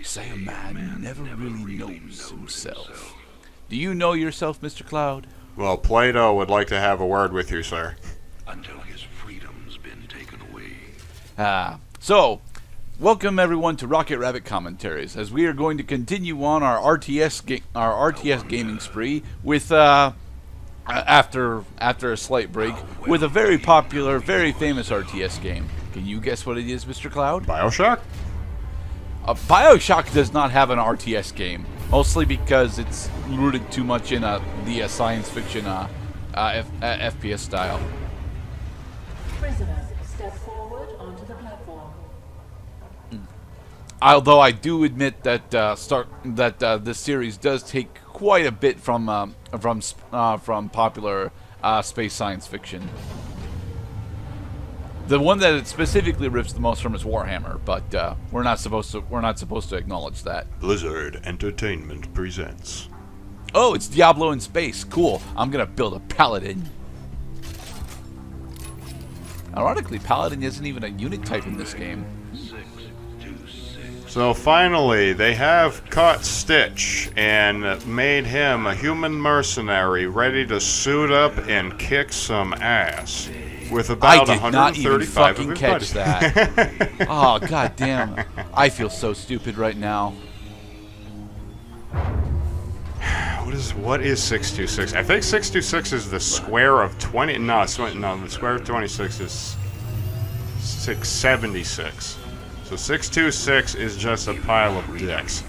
Say a man never really knows himself. Do you know yourself, Mr. Cloud? Well, Plato would like to have a word with you, sir. Until his freedom's been taken away. So, welcome everyone to Rocket Rabbit Commentaries, as we are going to continue on our RTS gaming spree with after a slight break with a very popular, very famous RTS game. Can you guess what it is, Mr. Cloud? BioShock? BioShock does not have an RTS game, mostly because it's rooted too much in the science fiction FPS style. Prisoners, step forward onto the platform. Although I do admit that this series does take quite a bit from popular space science fiction. The one that it specifically rips the most from is Warhammer, but we're not supposed to acknowledge that. Blizzard Entertainment presents. Oh, it's Diablo in space. Cool. I'm gonna build a paladin. Ironically, paladin isn't even a unit type in this game. So finally, they have caught Stitch and made him a human mercenary ready to suit up and kick some ass. With about I did not even 135 fucking of his catch buddies. that. Oh, god damn. I feel so stupid right now. What is 626? I think 626 is the square of 20. No, the square of 26 is 676. So 626 is just a pile of dicks.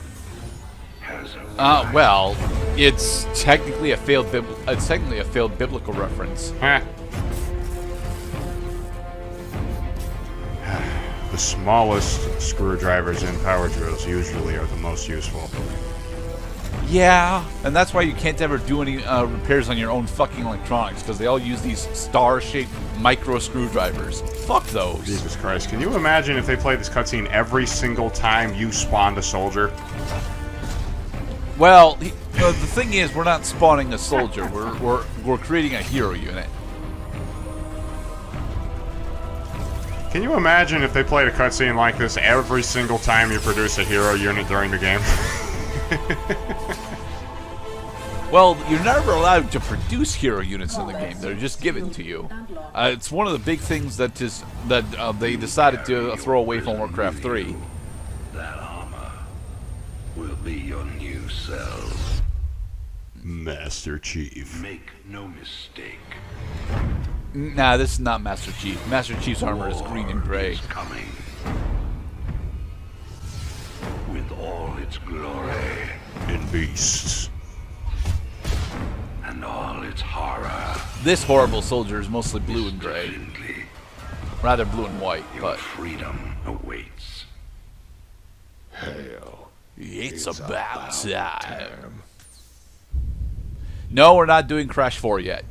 Well, it's technically a failed biblical reference. Huh. The smallest screwdrivers in power drills usually are the most useful. Yeah, and that's why you can't ever do any repairs on your own fucking electronics, because they all use these star-shaped micro screwdrivers. Fuck those. Jesus Christ. Can you imagine if they played this cutscene every single time you spawned a soldier? Well, the thing is, we're not spawning a soldier. We're creating a hero unit. Can you imagine if they played a cutscene like this every single time you produce a hero unit during the game? Well, you're never allowed to produce hero units in the game. They're just given to you. It's one of the big things that they decided to throw away from Warcraft 3. That armor will be your new self. Master Chief. Make no mistake. Nah, this is not Master Chief. Master Chief's armor is green and gray. Is coming. With all its glory. And beasts. And all its horror. This horrible soldier is mostly blue and gray. Rather blue and white, Your but freedom awaits. Hell. it's about time. No, we're not doing Crash 4 yet.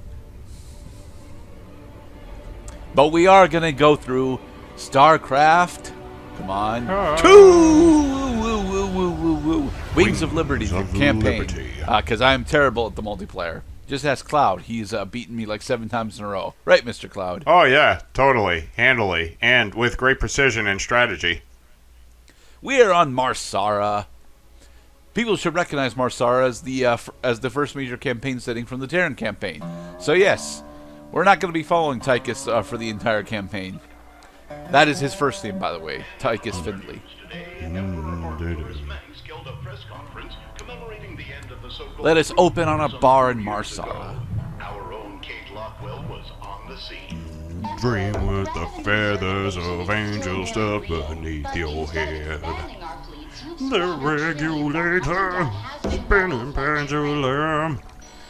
But we are going to go through StarCraft. Come on. 2! Wings of Liberty campaign. Because I am terrible at the multiplayer. Just ask Cloud. He's beaten me like 7 times in a row. Right, Mr. Cloud? Oh yeah, totally, handily, and with great precision and strategy. We are on Marsara. People should recognize Marsara as the first major campaign setting from the Terran campaign. So yes, we're not going to be following Tychus for the entire campaign. That is his first name, by the way, Tychus Findley. Let us open on a bar in Marsara. Our own Kate Lockwell was on the scene. Dream with the feathers of angels stuck beneath your head. The regulator, spinning pendulum.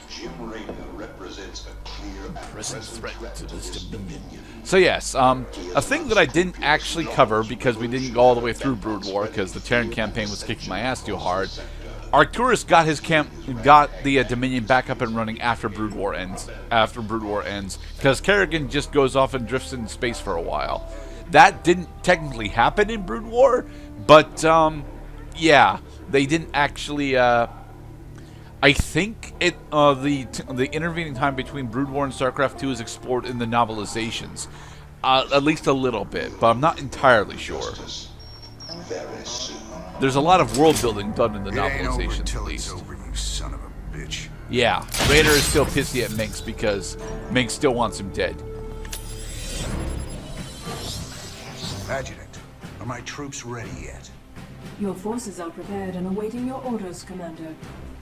Jim Raynor represents a clear Present threat to this dominion. So yes, a thing that I didn't actually cover because we didn't go all the way through Brood War because the Terran campaign was kicking my ass too hard. Arcturus got the Dominion back up and running after Brood War ends. Because Kerrigan just goes off and drifts into space for a while. That didn't technically happen in Brood War, but yeah, they didn't actually. I think the intervening time between Brood War and StarCraft 2 is explored in the novelizations, at least a little bit, but I'm not entirely sure. very soon. There's a lot of world building done in the It ain't over novelizations, at till it's least. over, you son of a bitch. Yeah, Raynor is still pissy at Minx because Minx still wants him dead. Adjutant, are my troops ready yet? Your forces are prepared and awaiting your orders, Commander.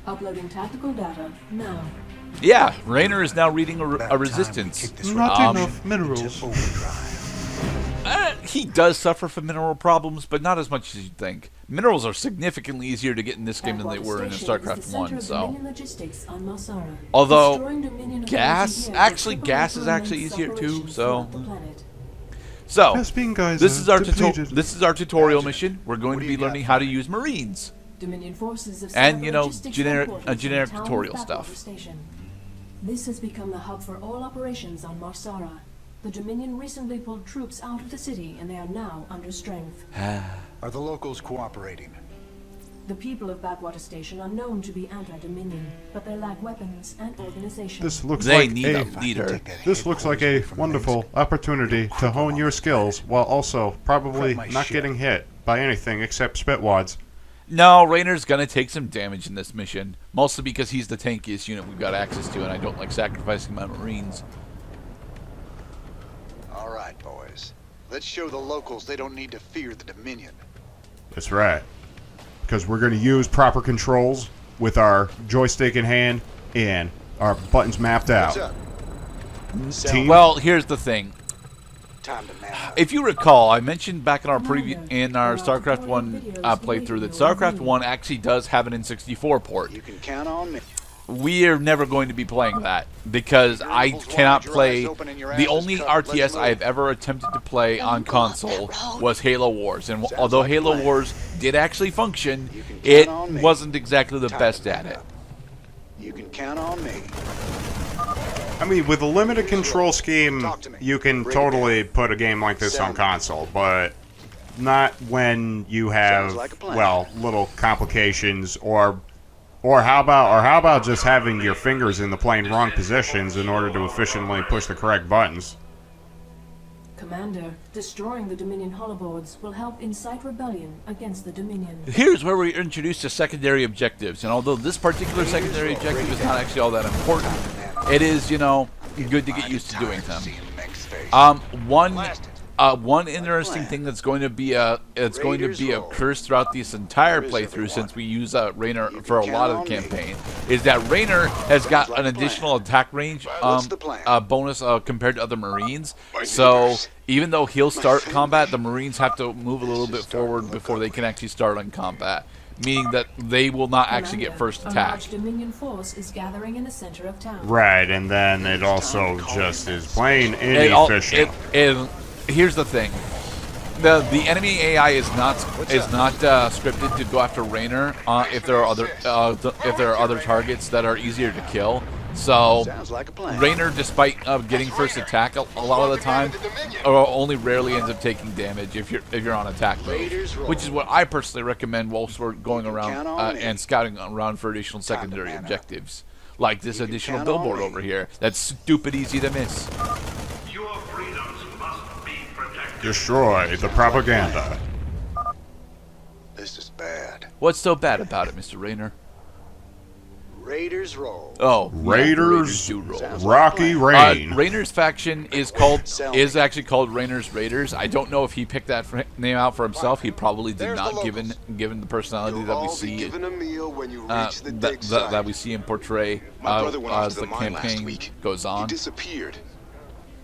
Uploading tactical data now. Yeah, Raynor is now reading a About time we resistance. kick this Not rebellion enough minerals. into overdrive. He does suffer from mineral problems, but not as much as you'd think. Minerals are significantly easier to get in this game than they were in StarCraft 1, so... Although, gas, actually, gas is actually easier too, so... So, this is our tutorial mission. We're going to be learning how to use Marines. And, you know, generic tutorial stuff. This has become the hub for all operations on Marsara. The Dominion recently pulled troops out of the city, and they are now under strength. Are the locals cooperating? The people of Backwater Station are known to be anti-Dominion, but they lack weapons and organization. This looks They like need a leader. This looks like a wonderful opportunity to hone your skills while also probably not getting hit by anything except spitwads. No, Raynor's gonna take some damage in this mission, mostly because he's the tankiest unit we've got access to, and I don't like sacrificing my Marines. All right, boys. Let's show the locals they don't need to fear the Dominion. That's right. Because we're going to use proper controls with our joystick in hand and our buttons mapped What's out. up? Team? Well, here's the thing. Time to man up. If you recall, I mentioned back in our StarCraft 1 playthrough that StarCraft 1 actually does have an N64 port. You can count on me. We are never going to be playing that because I cannot play. The only RTS I have ever attempted to play on console was Halo Wars, and although Halo Wars did actually function, it wasn't exactly the best at it. You can count on me. I mean, with a limited control scheme, you can totally put a game like this on console, but not when you have, well, little complications or how about just having your fingers in the plain wrong positions in order to efficiently push the correct buttons? Commander, destroying the Dominion holoboards will help incite rebellion against the Dominion. Here's where we introduce the secondary objectives, and although this particular secondary objective is not actually all that important, it is, you know, good to get used to doing them. One interesting thing that's going to be a curse throughout this entire playthrough, since we use Raynor for a lot of the campaign, is that Raynor has got an additional attack range bonus compared to other Marines. So even though he'll start combat, the Marines have to move a little bit forward before they can actually start on combat, meaning that they will not actually get first A attack. large Dominion force is gathering in the center of town. Right, and then it also just is plain inefficient. Here's the thing: the enemy AI is not scripted to go after Raynor if there are other targets that are easier to kill. So Sounds like a plan. Raynor, despite getting first attack a lot of the time, only rarely ends up taking damage if you're on attack mode, which is what I personally recommend whilst we're going around and scouting around for additional secondary objectives, like this additional billboard over here. That's stupid easy to miss. Your freedoms must be protected. Destroy the propaganda. This is bad. What's so bad about it, Mr. Raynor? Raiders roll. Oh, Raiders do roll. Rocky Rain. Raynor's faction is actually called Raynor's Raiders. I don't know if he picked that name out for himself. He probably did not, given the personality that we see that we see him portray as the campaign goes on. Disappeared.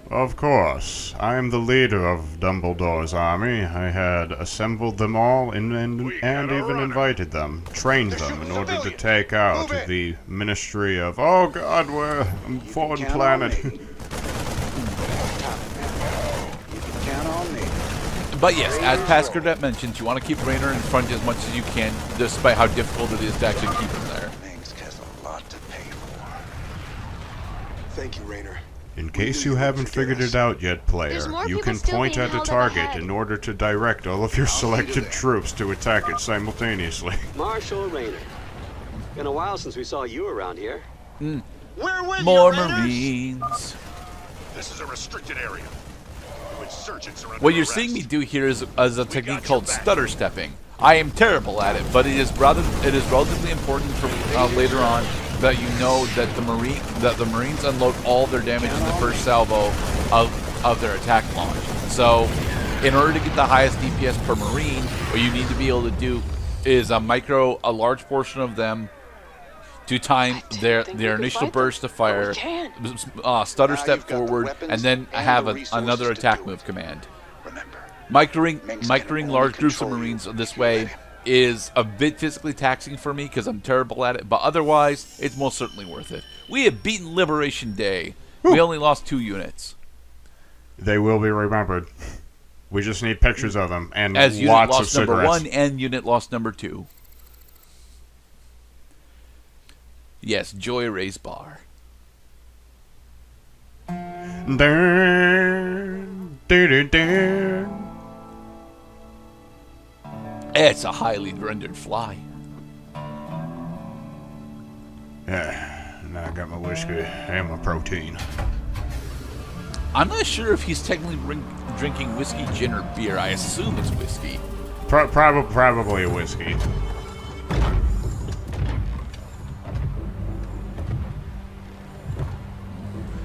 Of course, I am the leader of Dumbledore's army. I had assembled them all and even invited them, trained them in order to take out the Ministry of... Oh God, we're a foreign planet. Count on me. But yes, as Pascal mentioned, you want to keep Raynor in front as much as you can, despite how difficult it is to actually keep him there. Minsk has a lot to pay for. Thank you, Raynor. In case you haven't figured it out yet, player, you can point at a target in order to direct all of your selected troops to attack it simultaneously. Marshal Raynor. Been a while since we saw you around here. We're with More you, Raiders. Marines. This is a restricted area. What you're seeing me do here is a technique called stutter stepping. I am terrible at it, but it is relatively important for later on that you know that the Marines unload all their damage in the first salvo of their attack launch. So, in order to get the highest DPS per Marine, what you need to be able to do is a large portion of them to time their initial burst of fire, stutter step forward, and then have another attack move command. Microing large groups of Marines this way is a bit physically taxing for me because I'm terrible at it, but otherwise, it's most certainly worth it. We have beaten Liberation Day. We only lost 2 units. They will be remembered. We just need pictures of them and as unit lots lost of cigarettes. number 1 and unit lost number 2. Yes, Joy Ray's bar. It's a highly rendered fly. Yeah, now I got my whiskey and my protein. I'm not sure if he's technically drinking whiskey, gin, or beer. I assume it's whiskey. Probably a whiskey.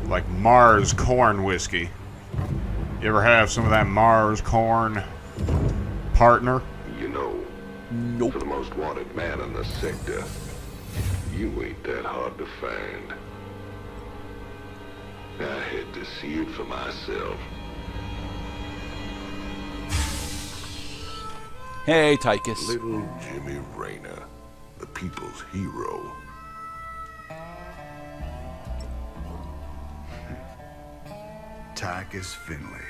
Like Mars corn whiskey. You ever have some of that Mars corn, partner? You know, Nope. for the most wanted man in the sector, you ain't that hard to find. I had to see it for myself. Hey, Tychus. Little Jimmy Raynor, the people's hero. Tychus Finley.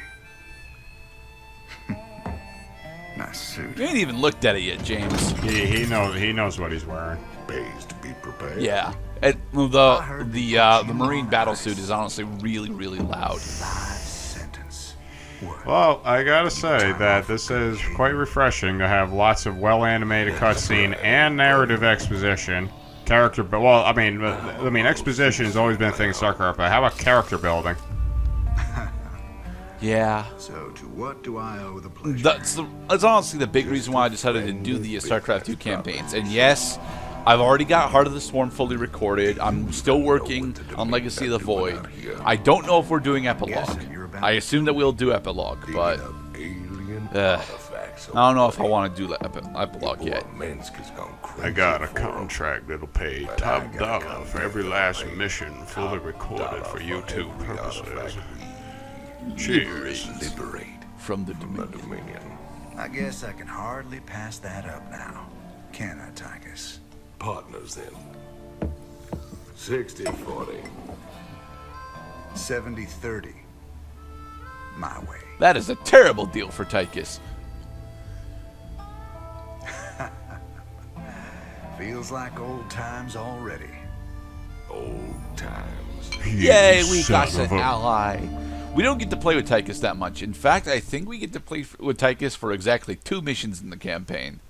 Nice suit. You ain't even looked at it yet, James. He knows what he's wearing. Pays to be prepared. Yeah. The Marine battlesuit is honestly really, really loud. Life sentence. What? Well, I gotta say that this is quite refreshing to have lots of well-animated cutscene and narrative exposition. Exposition has always been a thing in StarCraft, but how about character building? Yeah. So, to what do I owe the pleasure? That's honestly the big reason why I decided to do the StarCraft 2 campaigns. And yes, I've already got Heart of the Swarm fully recorded. I'm still working on Legacy of the Void. I don't know if we're doing Epilogue. I assume that we'll do Epilogue, but I don't know if I want to do Epilogue yet. I got a contract that'll pay top dollar for every last mission fully recorded for YouTube purposes. Cheers. Liberate From the Dominion. I guess I can hardly pass that up now. Can I, Tychus? partners then. 60-40. 70-30. My way. That is a terrible deal for Tychus. Feels like old times already. Old times. Yay, we got an ally. We don't get to play with Tychus that much. In fact, I think we get to play with Tychus for exactly 2 missions in the campaign.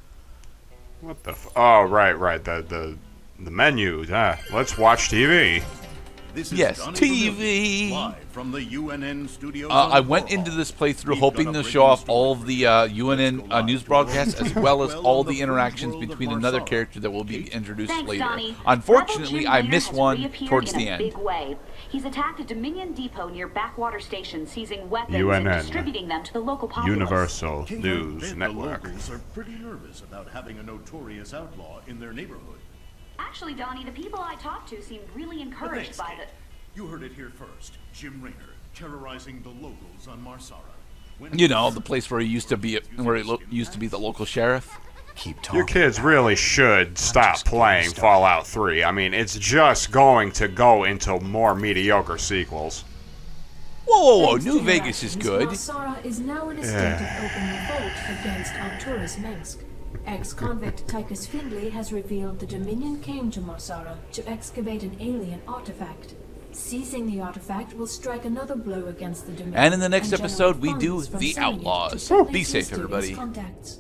What the oh, right. The menus. Let's watch TV. Yes, TV. Live from the UNN studios. I went into this playthrough hoping to show off all of the UNN news broadcasts, as well as all the interactions between another character that will be introduced later. Donnie. Unfortunately, I missed Has one reappeared towards in the a end. Big way. He's attacked a Dominion depot near Backwater Station, seizing weapons and UNN. distributing them to the local populace. Universal King News and Network. The locals are pretty nervous about having a notorious outlaw in their neighborhood. Actually, Donnie, the people I talked to seemed really encouraged by the... You heard it here first. Jim Raynor terrorizing the locals on Marsara. You know, the place where he used to be, used to be the local sheriff. Keep talking. Your kids really should stop playing Fallout 3. I mean, it's just going to go into more mediocre sequels. Whoa, Thanks New to Vegas is interactions, good. Marsara is now in a state of open revolt against Arcturus Mensk. Ex-convict Tychus Findlay has revealed the Dominion came to Marsara to excavate an alien artifact. Seizing the artifact will strike another blow against the Dominion. And in the next and episode, we generate do funds from The selling it to Outlaws. police Be safe, mysterious everybody. contacts.